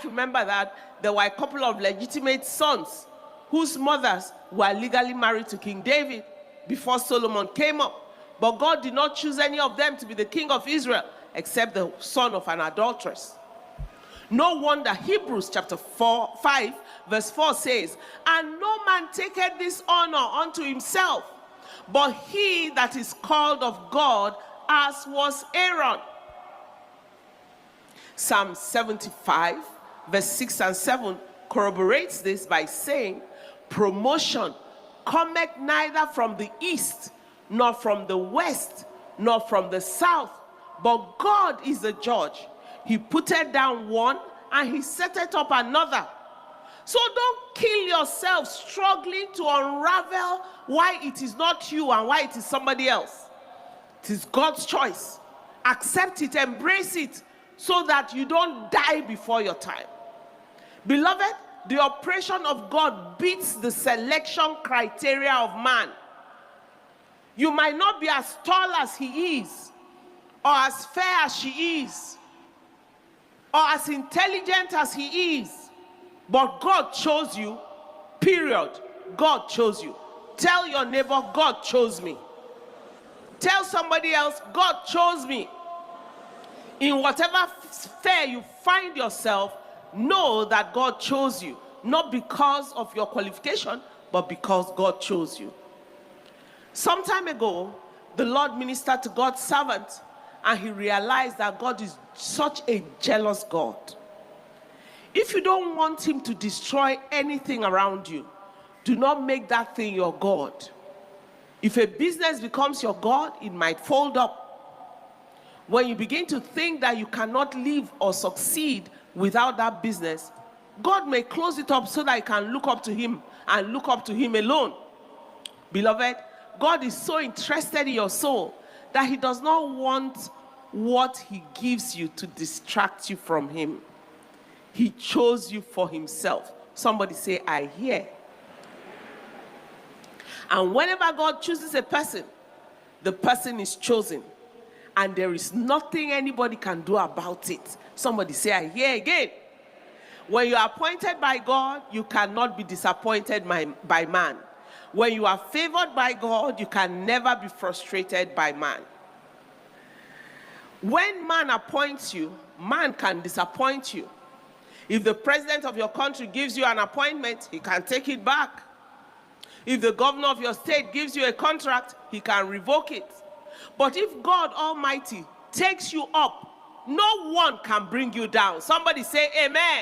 wife, remember that there were a couple of legitimate sons whose mothers were legally married to King David before Solomon came up. But God did not choose any of them to be the king of Israel except the son of an adulteress. No wonder Hebrews chapter 5 verse 4 says, and no man taketh this honor unto himself, but he that is called of God, as was Aaron. Psalm 75 verse 6 and 7 corroborates this by saying, promotion cometh neither from the east, nor from the west, nor from the south, but God is the judge. He putteth down one, and he setteth up another. So don't kill yourself struggling to unravel why it is not you and why it is somebody else. It is God's choice. Accept it, embrace it, so that you don't die before your time. Beloved, the operation of God beats the selection criteria of man. You might not be as tall as he is, or as fair as she is, or as intelligent as he is, but God chose you, period. God chose you. Tell your neighbor, God chose me. Tell somebody else, God chose me. In whatever sphere you find yourself, know that God chose you, not because of your qualification, but because God chose you. Some time ago, the Lord ministered to God's servant, and he realized that God is such a jealous God. If you don't want him to destroy anything around you, do not make that thing your God. If a business becomes your God, it might fold up. When you begin to think that you cannot live or succeed without that business, God may close it up so that you can look up to him and look up to him alone. Beloved, God is so interested in your soul that he does not want what he gives you to distract you from him. He chose you for himself. Somebody say, I hear. And whenever God chooses a person, the person is chosen. And there is nothing anybody can do about it. Somebody say, I hear again. When you are appointed by God, you cannot be disappointed by man. When you are favored by God, you can never be frustrated by man. When man appoints you, man can disappoint you. If the president of your country gives you an appointment, he can take it back. If the governor of your state gives you a contract, he can revoke it. But if God Almighty takes you up, no one can bring you down. Somebody say amen.